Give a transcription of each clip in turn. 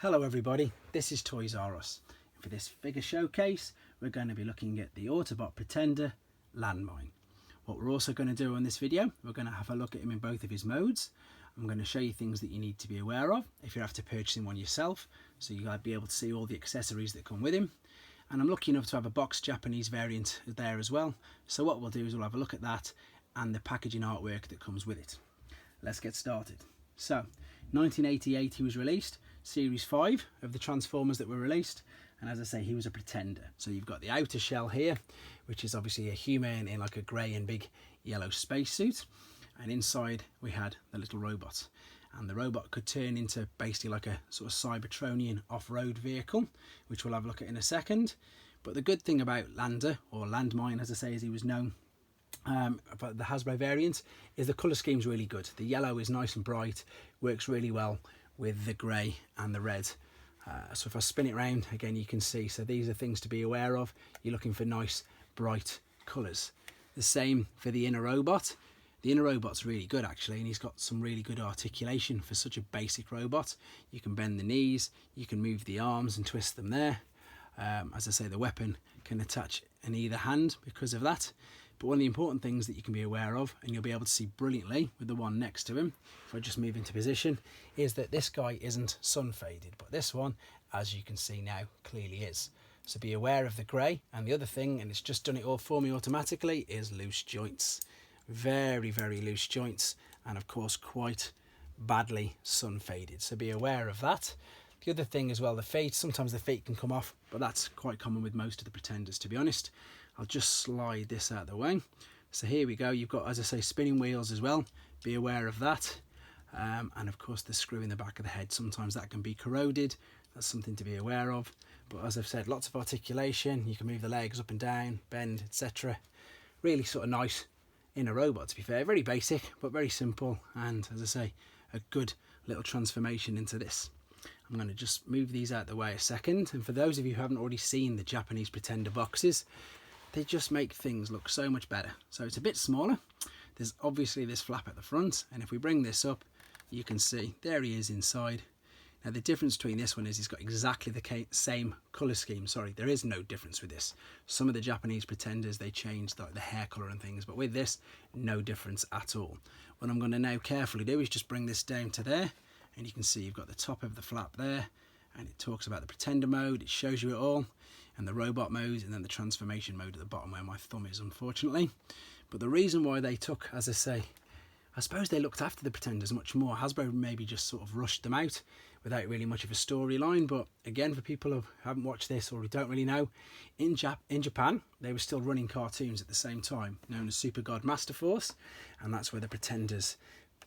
Hello everybody, this is Toys R Us. For this figure showcase, we're going to be looking at the Autobot Pretender Landmine. What we're also going to do in this video, we're going to have a look at him in both of his modes. I'm going to show you things that you need to be aware of if you have to purchase him one yourself, so you'll be able to see all the accessories that come with him. And I'm lucky enough to have a boxed Japanese variant there as well. So what we'll do is we'll have a look at that and the packaging artwork that comes with it. Let's get started. So, 1988 he was released. Series 5 of the Transformers that were released, and as I say, he was a Pretender. So you've got the outer shell here, which is obviously a human in like a grey and big yellow spacesuit, and inside we had the little robot, and the robot could turn into basically like a sort of Cybertronian off-road vehicle, which we'll have a look at in a second. But the good thing about Lander, or Landmine as I say as he was known, about the Hasbro variant, is the colour scheme's really good. The yellow is nice and bright, works really well with the grey and the red. So if I spin it around again, you can see, so these are things to be aware of. You're looking for nice bright colours. The same for the inner robot. The inner robot's really good actually, and he's got some really good articulation for such a basic robot. You can bend the knees, you can move the arms and twist them there. As I say, the weapon can attach in either hand because of that. But one of the important things that you can be aware of, and you'll be able to see brilliantly with the one next to him, if I just move into position, is that this guy isn't sun faded, but this one, as you can see now, clearly is. So be aware of the grey. And the other thing, and it's just done it all for me automatically, is loose joints. Very, very loose joints, and of course quite badly sun faded. So be aware of that. The other thing as well, the feet, sometimes the feet can come off, but that's quite common with most of the Pretenders, to be honest. I'll just slide this out of the way. So here we go, you've got, as I say, spinning wheels as well. Be aware of that. And of course the screw in the back of the head, sometimes that can be corroded. That's something to be aware of. But as I've said, lots of articulation. You can move the legs up and down, bend, etc. Really sort of nice in a robot, to be fair. Very basic, but very simple. And as I say, a good little transformation into this. I'm going to just move these out of the way a second. And for those of you who haven't already seen the Japanese Pretender boxes, they just make things look so much better. So it's a bit smaller. There's obviously this flap at the front, and if we bring this up, you can see there he is inside. Now the difference between this one is he's got exactly the same colour scheme. Sorry, there is no difference with this. Some of the Japanese Pretenders, they changed the hair colour and things, but with this, no difference at all. What I'm going to now carefully do is just bring this down to there, and you can see you've got the top of the flap there, and it talks about the Pretender mode. It shows you it all, and the robot mode, and then the transformation mode at the bottom where my thumb is, unfortunately. But the reason why they took, as I say, I suppose they looked after the Pretenders much more. Hasbro maybe just sort of rushed them out without really much of a storyline. But again, for people who haven't watched this or who don't really know, in Japan they were still running cartoons at the same time, known as Super God Masterforce, and that's where the Pretenders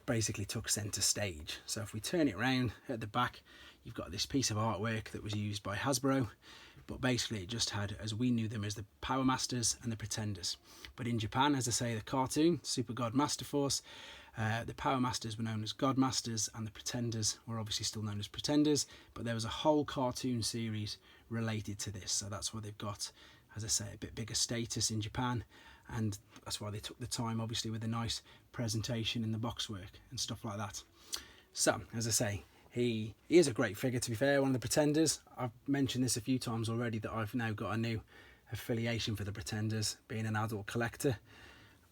basically took centre stage. So if we turn it around at the back, you've got this piece of artwork that was used by Hasbro, but basically it just had, as we knew them, as the Power Masters and the Pretenders. But in Japan, as I say, the cartoon, Super God Masterforce, the Power Masters were known as God Masters, and the Pretenders were obviously still known as Pretenders, but there was a whole cartoon series related to this, so that's why they've got, as I say, a bit bigger status in Japan, and that's why they took the time, obviously, with a nice presentation in the box work and stuff like that. So, as I say, he is a great figure, to be fair, one of the Pretenders. I've mentioned this a few times already, that I've now got a new affiliation for the Pretenders, being an adult collector.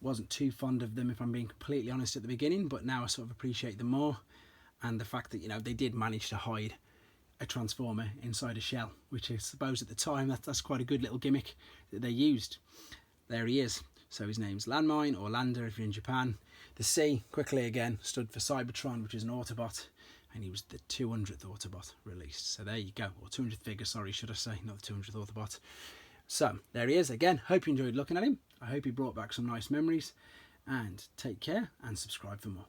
Wasn't too fond of them, if I'm being completely honest, at the beginning, but now I sort of appreciate them more. And the fact that, you know, they did manage to hide a Transformer inside a shell, which I suppose at the time, that's quite a good little gimmick that they used. There he is. So his name's Landmine, or Lander if you're in Japan. The C, quickly again, stood for Cybertron, which is an Autobot, and he was the 200th Autobot released. So there you go, or 200th figure, sorry, should I say, not the 200th Autobot. So there he is again. Hope you enjoyed looking at him. I hope he brought back some nice memories, and take care and subscribe for more.